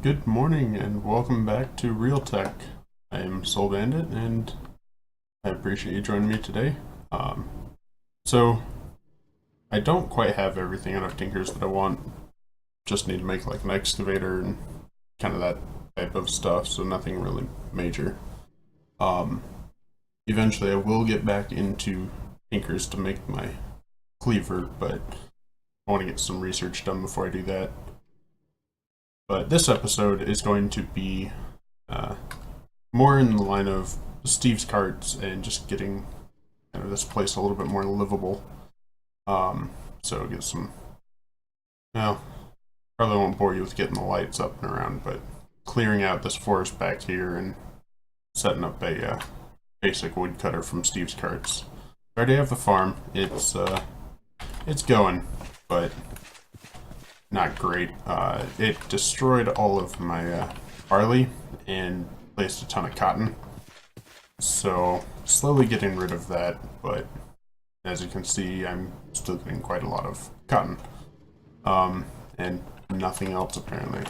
Good morning and welcome back to Real Tech. I am Soul Bandit and I appreciate you joining me today. Um, so, I don't quite have everything out of Tinkers that I want. Just need to make like an excavator and kind of that type of stuff, so nothing really major. Um, Eventually I will get back into Tinkers to make my cleaver, but I want to get some research done before I do that. But this episode is going to be uh, more in the line of Steve's carts and just getting this place a little bit more livable. So get some. Well, probably won't bore you with getting the lights up and around, but clearing out this forest back here and setting up a basic woodcutter from Steve's carts. I already have the farm. It's going, but not great. It destroyed all of my barley and placed a ton of cotton. So slowly getting rid of that, but as you can see, I'm still getting quite a lot of cotton. And nothing else apparently.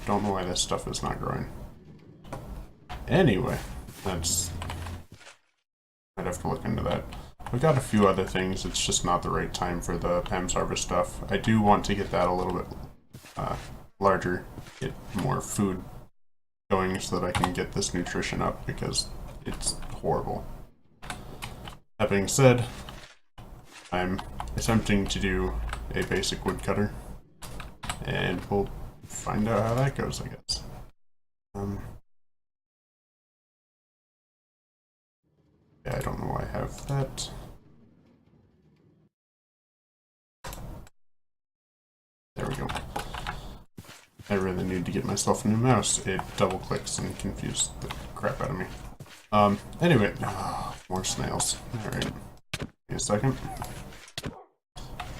Don't know why this stuff is not growing. Anyway, I'd have to look into that. I've got a few other things, it's just not the right time for the PAMS harvest stuff. I do want to get that a little bit larger, get more food going so that I can get this nutrition up because it's horrible. That being said, I'm attempting to do a basic woodcutter and we'll find out how that goes, I guess. Yeah, I don't know why I have that. There we go. I really need to get myself a new mouse. It double clicks and confuses the crap out of me. Anyway, more snails. Alright. Give me a second.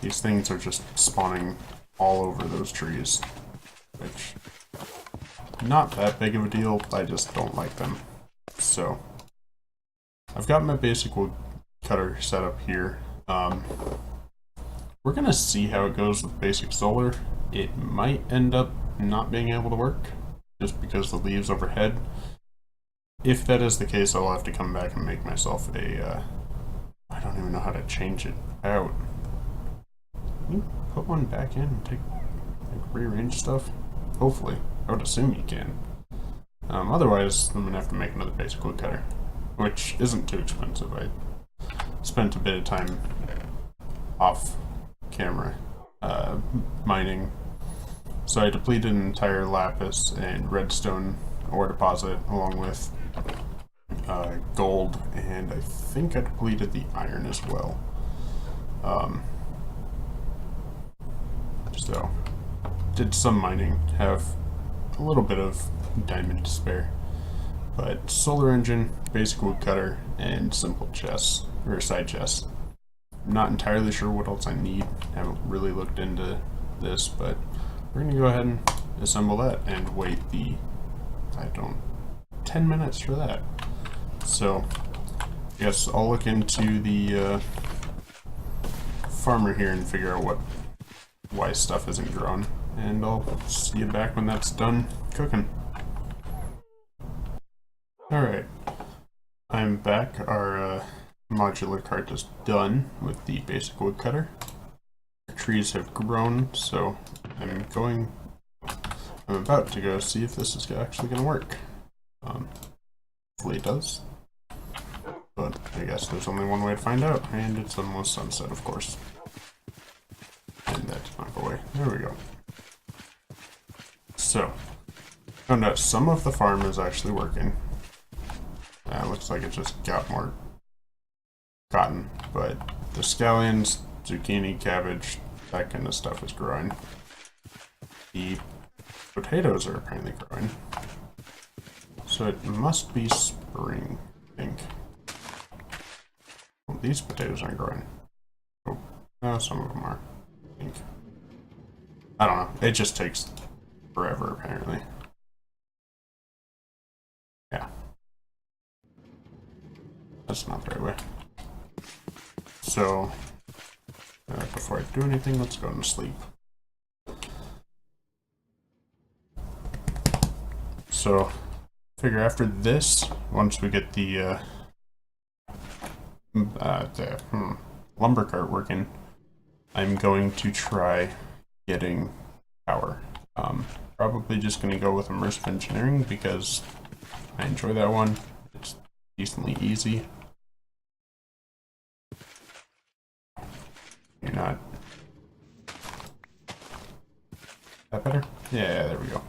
These things are just spawning all over those trees, which, not that big of a deal, I just don't like them. So, I've got my basic wood cutter set up here. We're gonna see how it goes with basic solar. It might end up not being able to work, just because the leaves overhead. If that is the case, I'll have to come back and make myself a, I don't even know how to change it out. Can you put one back in and take, like, rearrange stuff? Hopefully. I would assume you can. Otherwise, I'm gonna have to make another basic woodcutter, which isn't too expensive. I spent a bit of time off camera mining. So I depleted an entire lapis and redstone ore deposit along with gold, and I think I depleted the iron as well. So did some mining, have a little bit of diamond to spare. But solar engine, basic woodcutter, and simple chests, or side chests. I'm not entirely sure what else I need. I haven't really looked into this, but we're gonna go ahead and assemble that and wait 10 minutes for that. So, I guess I'll look into the farmer here and figure out why stuff isn't growing, and I'll see you back when that's done cooking. Alright, I'm back. Our modular cart is done with the basic woodcutter. The trees have grown, so I'm about to go see if this is actually going to work. Hopefully it does. But I guess there's only one way to find out, and it's almost sunset, of course. And that did not go away. There we go. So, found out some of the farm is actually working. Looks like it just got more cotton, but the scallions, zucchini, cabbage, that kind of stuff is growing. The potatoes are apparently growing. So it must be spring, I think. Well, these potatoes aren't growing. Oh, no, some of them are, I think. I don't know. It just takes forever, apparently. Yeah. That's not the right way. So, before I do anything, let's go to sleep. So, figure after this, once we get the lumber cart working, I'm going to try getting power. Probably just going to go with Immersive Engineering because I enjoy that one. It's decently easy. You're not... That better? Yeah, there we go.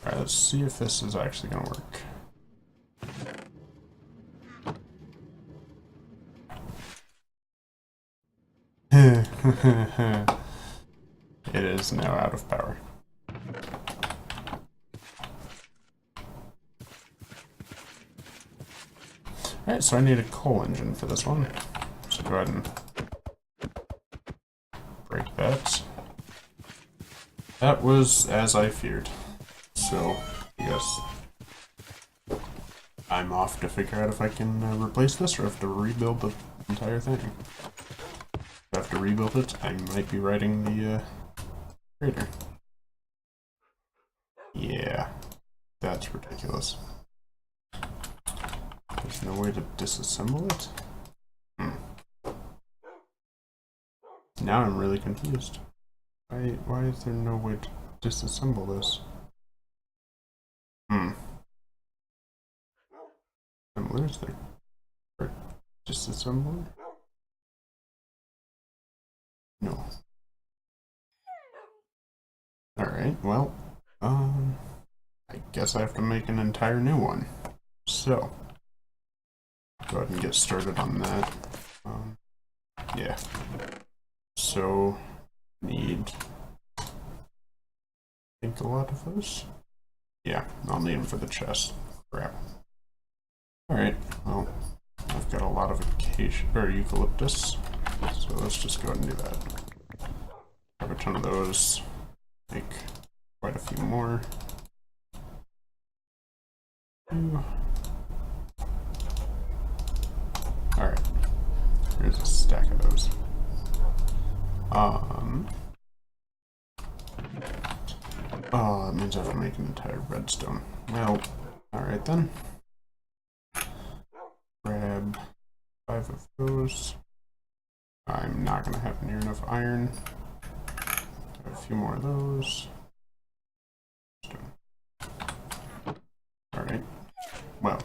Alright, let's see if this is actually going to work. It is now out of power. Alright, so I need a coal engine for this one. So go ahead and break that. That was as I feared. So, I guess I'm off to figure out if I can replace this or have to rebuild the entire thing. If I have to rebuild it, I might be writing the crater. Yeah, that's ridiculous. There's no way to disassemble it? Now I'm really confused. Why is there no way to disassemble this? Where's there? Or disassembler? No. Alright, well, I guess I have to make an entire new one. So, go ahead and get started on that. Yeah. So, need, I think, a lot of those. Yeah, I'll need them for the chest. Crap. Alright, well, I've got a lot of acacia, or eucalyptus, so let's just go ahead and do that. Have a ton of those, make quite a few more. Alright, here's a stack of those. Oh, that means I have to make an entire redstone. Well, alright then. Grab 5 of those. I'm not going to have near enough iron. Have a few more of those. Alright. Well,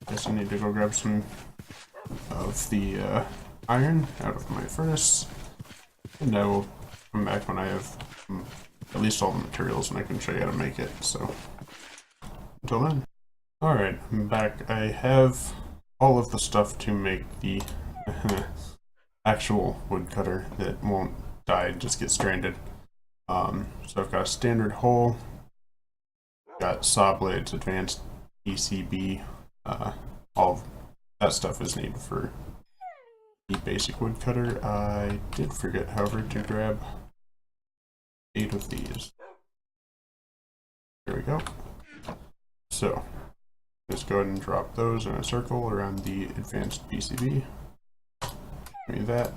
guess I need to go grab some of the iron out of my furnace. And I will come back when I have at least all the materials and I can show you how to make it. So, until then. Alright, I'm back. I have all of the stuff to make the actual woodcutter that won't die and just get stranded. So I've got a standard hole, got saw blades, advanced PCB, all of that stuff is needed for the basic woodcutter. I did forget, however, to grab 8 of these. There we go. So, just go ahead and drop those in a circle around the advanced PCB. Give me that.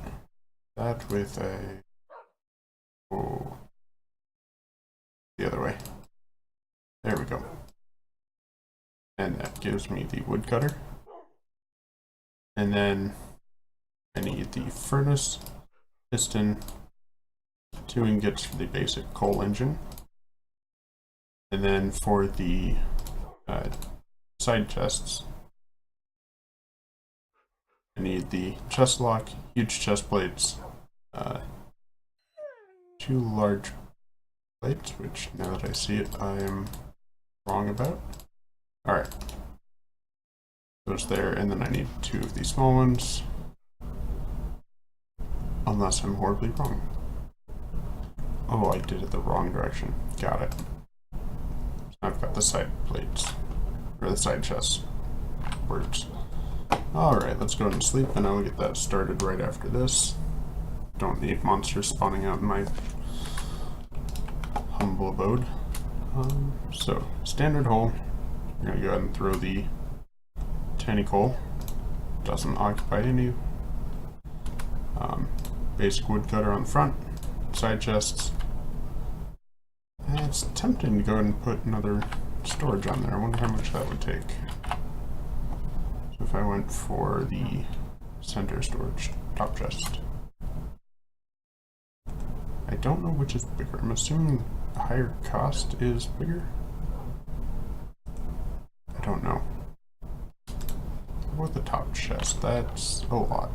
That with a... Oh. The other way. There we go. And that gives me the woodcutter. And then I need the furnace, piston, 2 ingots for the basic coal engine. And then for the side chests, I need the chest lock, huge chest plates, 2 large plates, which now that I see it, I am wrong about. Alright. Those there, and then I need 2 of these small ones. Unless I'm horribly wrong. Oh, I did it the wrong direction. Got it. I've got the side plates. Or the side chests. Words. Alright, let's go ahead and sleep, and I will get that started right after this. Don't need monsters spawning out in my humble abode. So, standard hole. I'm going to go ahead and throw the tiny coal. Doesn't occupy any. Basic woodcutter on the front. Side chests. It's tempting to go ahead and put another storage on there. I wonder how much that would take. So if I went for the center storage top chest. I don't know which is bigger. I'm assuming the higher cost is bigger. I don't know. What about the top chest? That's a lot.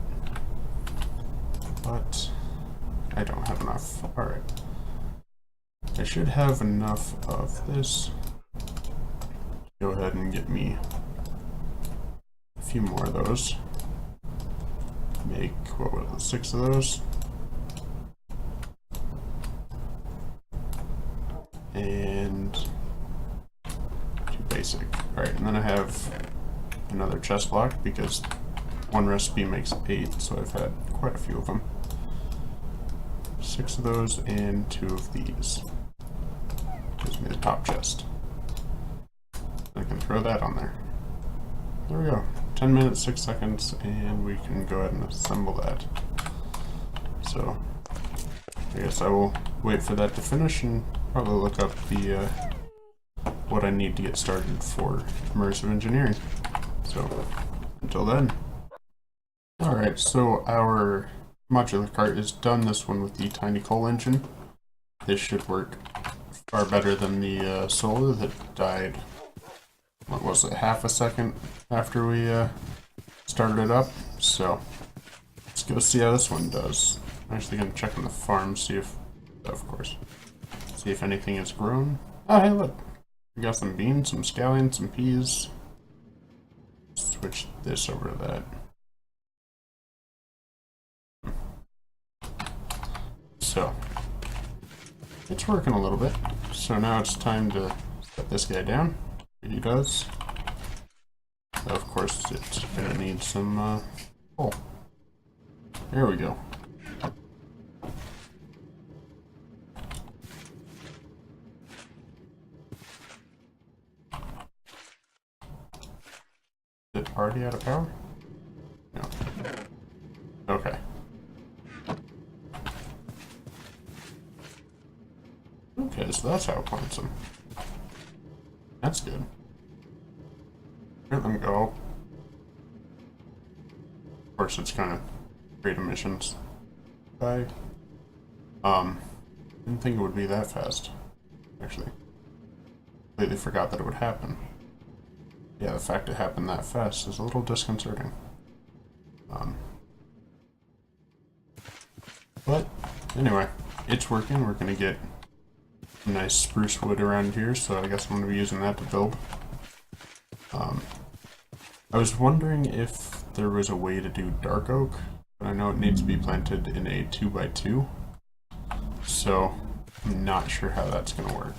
But I don't have enough. Alright. I should have enough of this. Go ahead and get me a few more of those. Make, what was it, 6 of those? And 2 basic. Alright, and then I have another chest block because one recipe makes 8, so I've had quite a few of them. 6 of those and 2 of these. Gives me the top chest. I can throw that on there. There we go. 10 minutes, 6 seconds, and we can go ahead and assemble that. So, I guess I will wait for that to finish and probably look up the what I need to get started for Immersive Engineering. So, until then. Alright, so our modular cart is done, this one with the tiny coal engine. This should work far better than the solar that died, what was it, half a second after we started it up. So let's go see how this one does. I'm actually going to check on the farm, see if, of course, see if anything has grown. Oh, hey, look. We got some beans, some scallions, some peas. Switch this over to that. So it's working a little bit. So now it's time to set this guy down. He does. Of course, it's gonna need some coal. There we go. Is it already out of power? No. Okay. Okay, so that's how it plants them. That's good. Let them go. Of course, it's kind of great emissions. Didn't think it would be that fast. Actually, completely forgot that it would happen. Yeah, the fact it happened that fast is a little disconcerting. But anyway, it's working. We're gonna get some nice spruce wood around here, so I guess I'm gonna be using that to build. I was wondering if there was a way to do dark oak, but I know it needs to be planted in a 2x2, so I'm not sure how that's gonna work.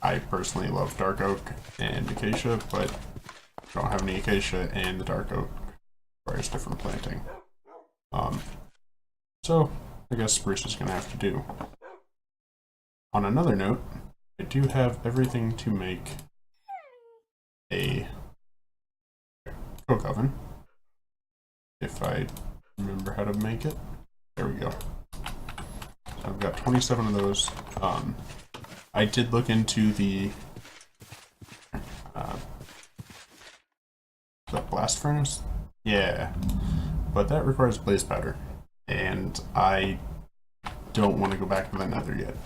I personally love dark oak and acacia, but I don't have any acacia, and the dark oak requires different planting. So I guess spruce is gonna have to do. On another note, I do have everything to make a coke oven, if I remember how to make it. There we go. So I've got 27 of those. I did look into the blast furnace. Yeah, but that requires blaze powder, and I don't want to go back to the nether yet.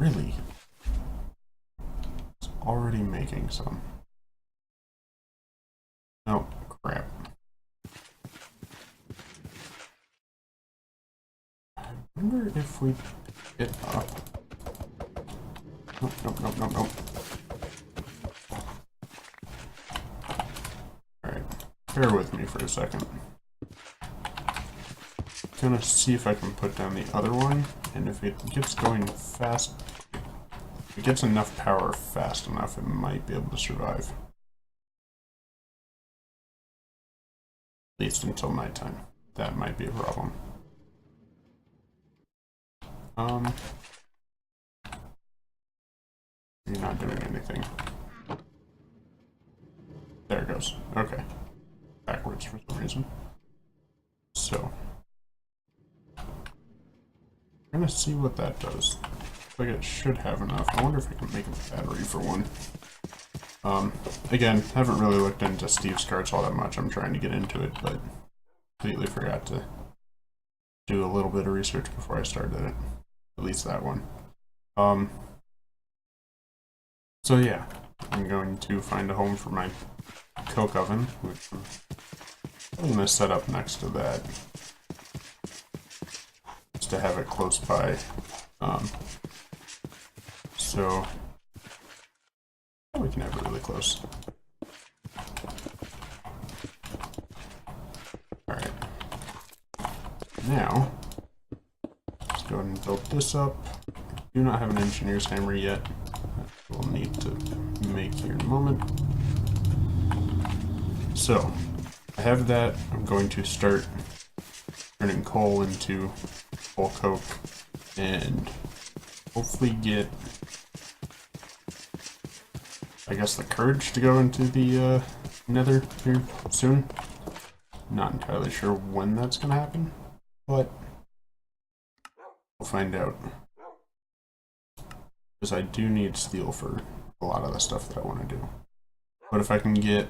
Really? It's already making some. Oh, crap. I wonder if we get up. Nope, nope, nope, nope, nope. Alright, bear with me for a second. Gonna see if I can put down the other one, and if it gets going fast, if it gets enough power fast enough, it might be able to survive. At least until nighttime. That might be a problem. You're not doing anything. There it goes. Okay. Backwards for some reason. So. I'm gonna see what that does. Looks like it should have enough. I wonder if I can make a battery for one. Again, haven't really looked into Steve's carts all that much. I'm trying to get into it, but completely forgot to do a little bit of research before I started it. At least that one. So yeah, I'm going to find a home for my coke oven, which I'm going to set up next to that, just to have it close by. So we can have it really close. Alright. Now, let's go ahead and build this up. Do not have an engineer's hammer yet. We'll need to make here in a moment. So, I have that. I'm going to start turning coal into coal coke and hopefully get, I guess, the courage to go into the nether here soon. Not entirely sure when that's going to happen, but we'll find out. Because I do need steel for a lot of the stuff that I want to do. But if I can get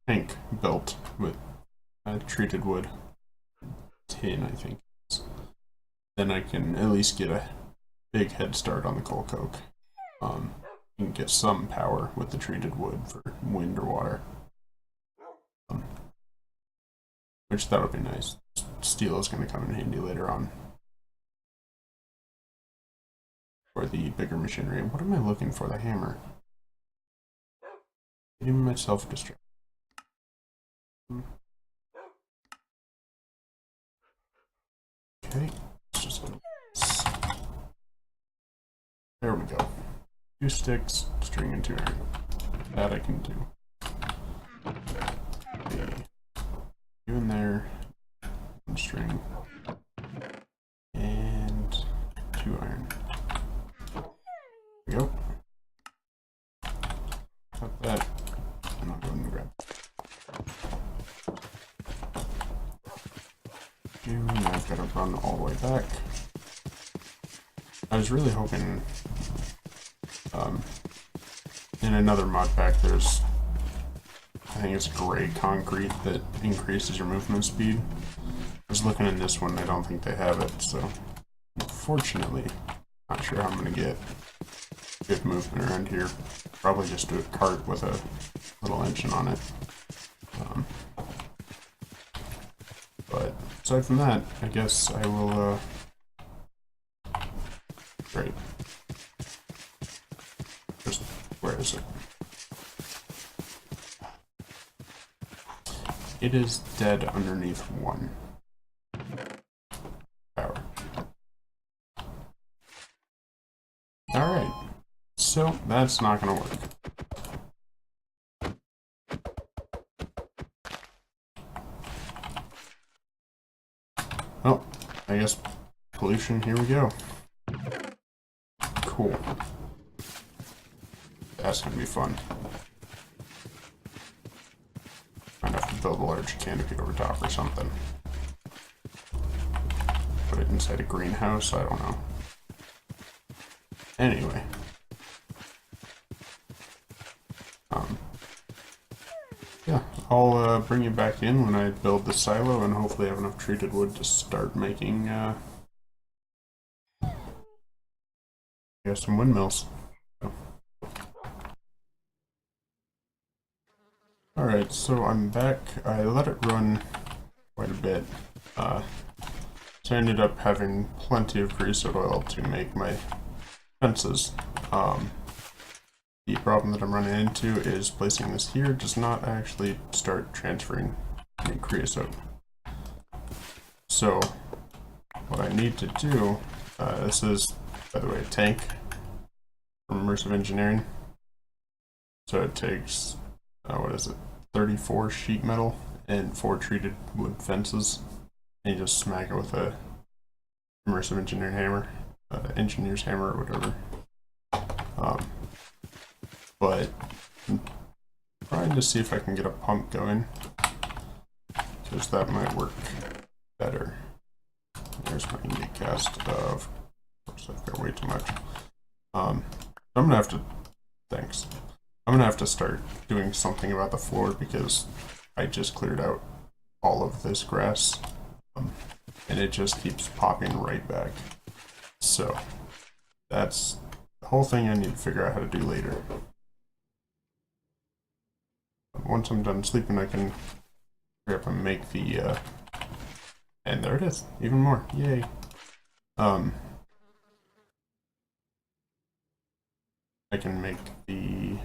tank built with treated wood, tin I think, then I can at least get a big head start on the coal coke. You can get some power with the treated wood for wind or water. Which that would be nice. Steel is going to come in handy later on for the bigger machinery. What am I looking for? The hammer. Getting myself distracted. Okay, let's just go. There we go. 2 sticks, string, and 2 iron. That I can do. Okay. 2 in there. 1 string. And 2 iron. There we go. Got that. And I'll go and grab it. And I've got to run all the way back. I was really hoping in another mod pack there's, I think it's gray concrete that increases your movement speed. I was looking in this one, I don't think they have it, so unfortunately, not sure how I'm going to get good movement around here. Probably just do a cart with a little engine on it. But aside from that, I guess I will, great. Just, where is it? It is dead underneath 1. Power. Alright. So, that's not gonna work. Well, I guess pollution, here we go. Cool. That's gonna be fun. Might have to build a large canopy over top or something. Put it inside a greenhouse, I don't know. Anyway. Yeah, I'll bring you back in when I build the silo and hopefully have enough treated wood to start making some windmills. Alright, so I'm back. I let it run quite a bit. So I ended up having plenty of creosote oil to make my fences. The problem that I'm running into is placing this here does not actually start transferring any creosote. So what I need to do, this is, by the way, a tank from Immersive Engineering. So it takes, what is it, 34 sheet metal and 4 treated wood fences, and you just smack it with a Immersive Engineering hammer, engineer's hammer or whatever. But I'm trying to see if I can get a pump going, because that might work better. There's my India cast of course I've got way too much. I'm gonna have to thanks. I'm gonna have to start doing something about the floor because I just cleared out all of this grass and it just keeps popping right back. So that's the whole thing I need to figure out how to do later. Once I'm done sleeping, I can hurry up and make the and there it is, even more, yay. I can make the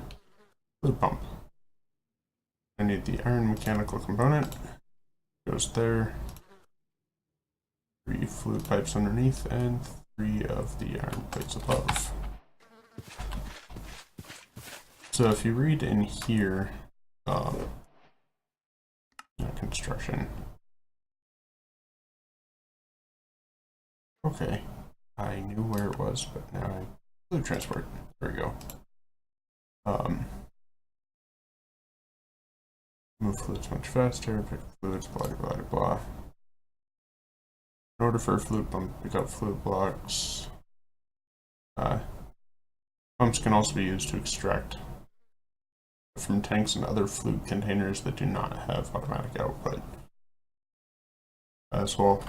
fluid pump. I need the iron mechanical component, goes there, 3 fluid pipes underneath, and 3 of the iron plates above. So if you read in here, construction. Okay, I knew where it was, but now I fluid transport. There we go. Move fluids much faster, pick fluids, blah blah blah blah. In order for a fluid pump to pick up fluid blocks, pumps can also be used to extract from tanks and other fluid containers that do not have automatic output. This will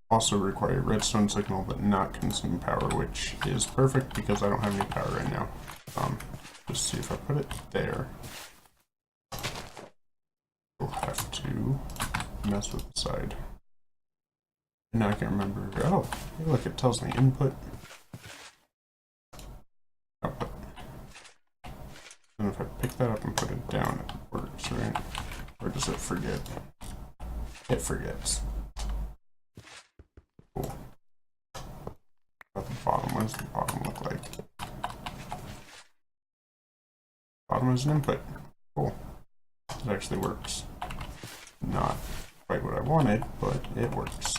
also require a redstone signal but not consume power, which is perfect because I don't have any power right now. Just see if I put it there. We'll have to mess with the side. Now I can remember. Oh, look, it tells me input, output. And if I pick that up and put it down, it works, right? Or does it forget? It forgets. Cool. At the bottom, what does the bottom look like? Bottom is an input. Cool. It actually works. Not quite what I wanted, but it works.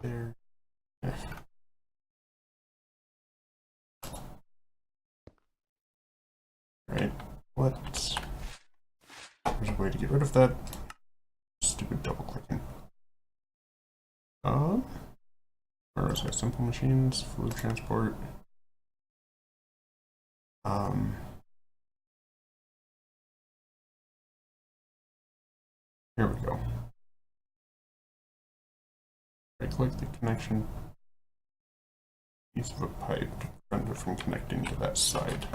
There. Yeah. Right. What? There's a way to get rid of that. Stupid double clicking. Where was I? Simple machines, fluid transport. Here we go. Right click the connection piece of a pipe to prevent it from connecting to that side.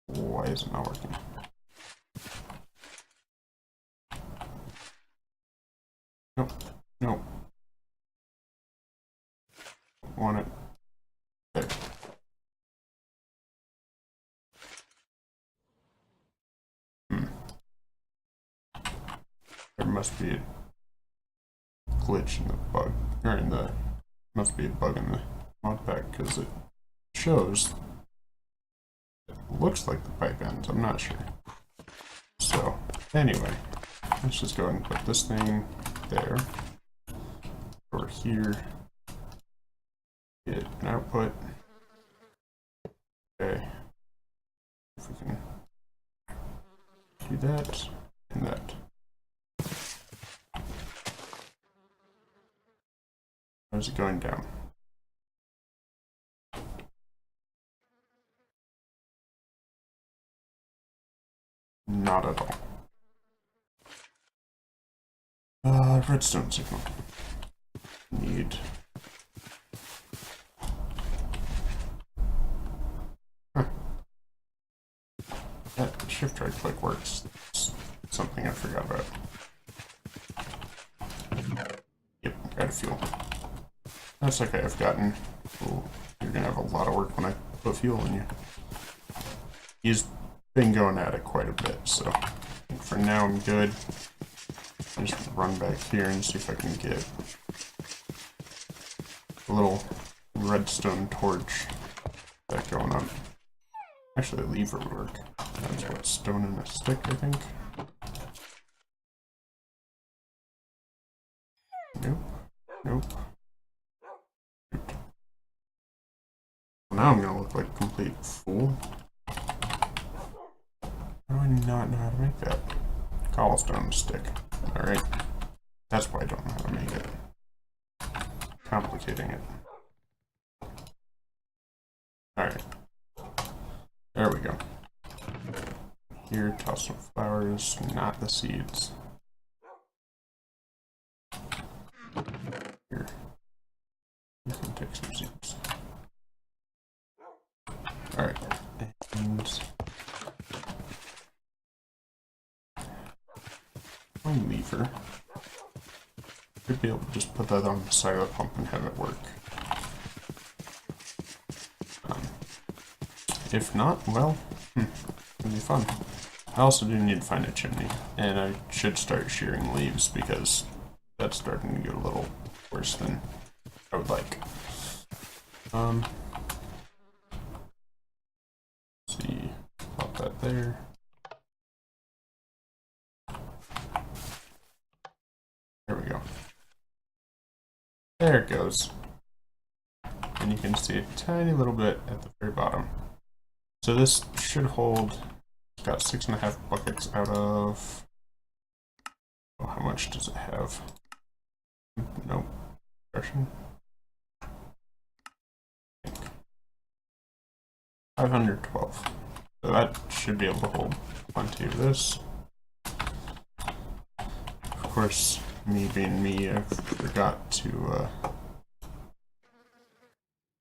Why is it not working? Nope. Nope. Want it. There. There must be a glitch in the bug, or in the, must be a bug in the mod pack, because it shows, it looks like the pipe ends, I'm not sure. So, anyway, let's just go ahead and put this thing there, over here, get an output. Okay, if we can do that, and that. How's it going down? Not at all. Redstone signal. Need. Huh. That shift right click works. It's something I forgot about. Yep, gotta fuel. That's okay, I've gotten. Ooh, you're gonna have a lot of work when I put fuel in you. He's been going at it quite a bit, so I think for now I'm good. I'll just run back here and see if I can get a little redstone torch that going up. Actually, a lever would work. That's what, stone and a stick, I think. Nope. Nope. Now I'm gonna look like a complete fool. How do I not know how to make that? cobblestone stick. Alright. That's why I don't know how to make it. Complicating it. Alright. There we go. Here, toss some flowers, not the seeds. Here. You can take some seeds. Alright. And my lever. Should be able to just put that on the side of the pump and have it work. If not, well, it'll be fun. I also do need to find a chimney, and I should start shearing leaves because that's starting to get a little worse than I would like. Let's see, pop that there. There we go. There it goes. And you can see a tiny little bit at the very bottom. So this should hold, it's got 6.5 buckets out of, oh, how much does it have? Nope. 512. So that should be able to hold plenty of this. Of course, me being me, I forgot to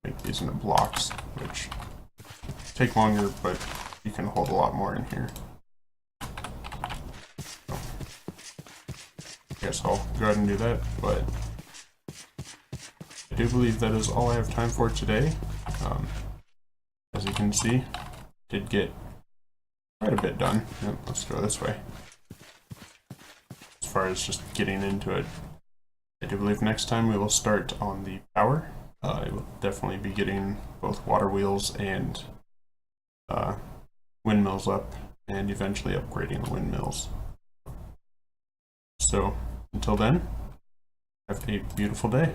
make these into blocks, which take longer, but you can hold a lot more in here. So, I guess I'll go ahead and do that, but I do believe that is all I have time for today. As you can see, did get quite a bit done. Yep, let's go this way. As far as just getting into it, I do believe next time we will start on the power. I will definitely be getting both water wheels and windmills up, and eventually upgrading the windmills. So, until then, have a beautiful day.